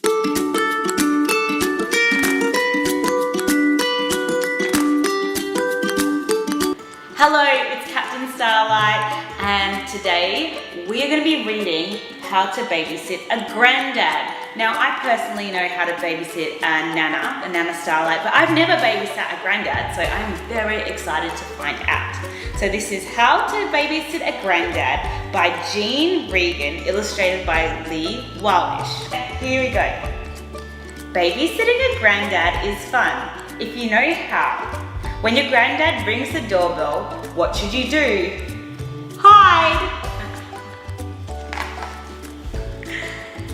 Hello, it's Captain Starlight, and today we are going to be reading How to Babysit a Granddad. Now, I personally know how to babysit a Nana Starlight, but I've never babysat a granddad, so I'm very excited to find out. So this is How to Babysit a Granddad by Jean Regan, illustrated by Lee Wildish. Here we go. Babysitting a granddad is fun if you know how. When your granddad rings the doorbell, what should you do? Hide!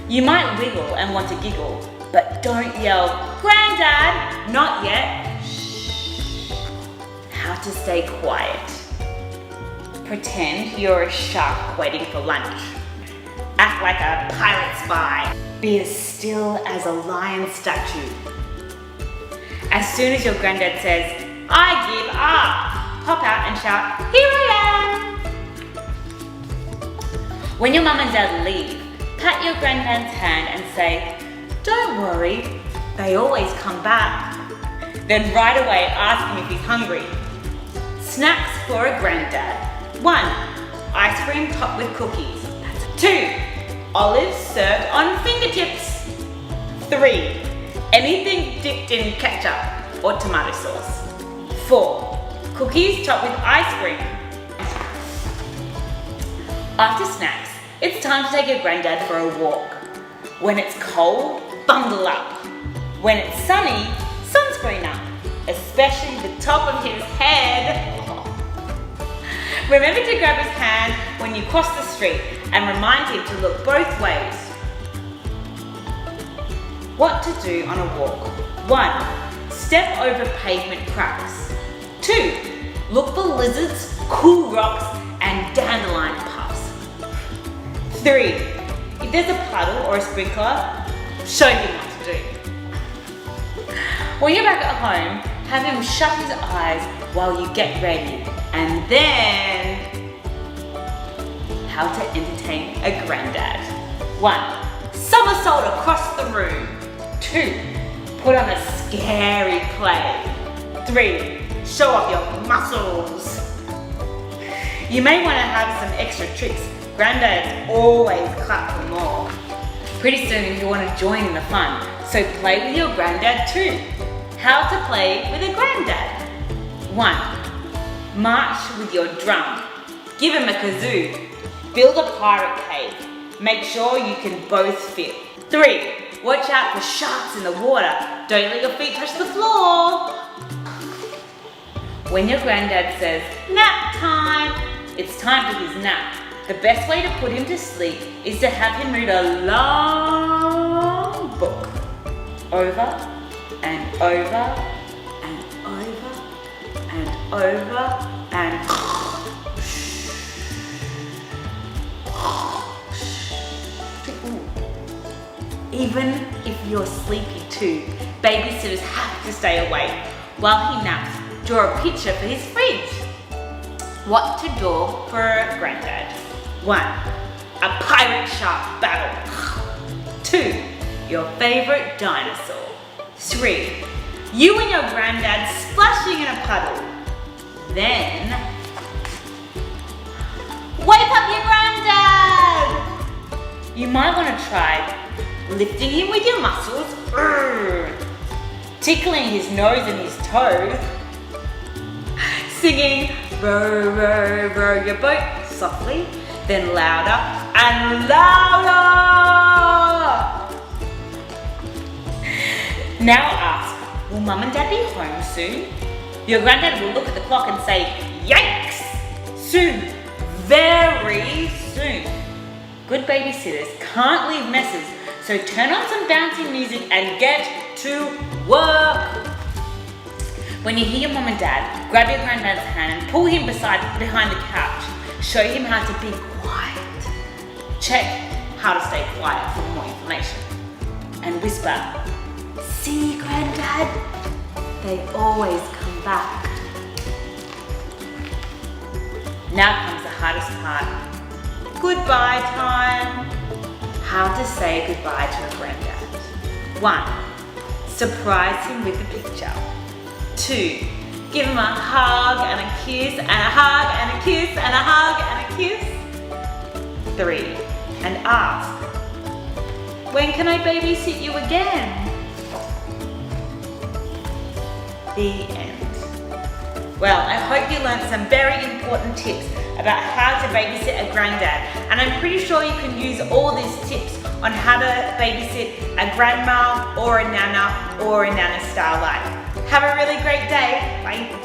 You might wiggle and want to giggle, but don't yell, "Granddad, not yet." Shh. How to stay quiet. Pretend you're a shark waiting for lunch. Act like a pirate spy. Be as still as a lion statue. As soon as your granddad says, "I give up," pop out and shout, "Here I am!" When your mum and dad leave, pat your granddad's hand and say, "Don't worry, they always come back." Then right away ask him if he's hungry. Snacks for a granddad. 1. Ice cream topped with cookies. 2. Olives served on fingertips. 3. Anything dipped in ketchup or tomato sauce. 4. Cookies topped with ice cream. After snacks, it's time to take your granddad for a walk. When it's cold, bundle up. When it's sunny, sunscreen up, especially the top of his head. Remember to grab his hand when you cross the street and remind him to look both ways. What to do on a walk. 1. Step over pavement cracks. 2. Look for lizards, cool rocks, and dandelion puffs. 3. If there's a puddle or a sprinkler, show him what to do. When you're back at home, have him shut his eyes while you get ready. And then, how to entertain a granddad. 1. Somersault across the room. 2. Put on a scary play. 3. Show off your muscles. You may want to have some extra tricks. Granddads always clap for more. Pretty soon you want to join in the fun, so play with your granddad too. How to play with a granddad. 1. March with your drum. Give him a kazoo. Build a pirate cave. Make sure you can both fit. 3. Watch out for sharks in the water. Don't let your feet touch the floor. When your granddad says, "Nap time," it's time for his nap. The best way to put him to sleep is to have him read a long book. Over and over and over and over and even if you're sleepy too, babysitters have to stay awake. While he naps, draw a picture for his fridge. What to draw for a granddad. 1. A pirate shark battle. 2. Your favorite dinosaur. 3. You and your granddad splashing in a puddle. Then, wake up your granddad! You might want to try lifting him with your muscles, tickling his nose and his toes, singing "Row, row, row your boat" softly, then louder and louder. Now ask, will mum and dad be home soon? Your granddad will look at the clock and say, "Yikes! Soon, very soon." Good babysitters can't leave messes, so turn on some bouncy music and get to work. When you hear your mum and dad, grab your granddad's hand and pull him behind the couch. Show him how to be quiet. Check how to stay quiet for more information. And whisper, "See, Granddad? They always come back." Now comes the hardest part. Goodbye time. How to say goodbye to a granddad. 1. Surprise him with a picture. 2. Give him a hug and a kiss and a hug and a kiss and a hug and a kiss. 3. And ask, when can I babysit you again? The end. Well, I hope you learned some very important tips about how to babysit a granddad, and I'm pretty sure you can use all these tips on how to babysit a grandma or a nana style life. Have a really great day. Bye.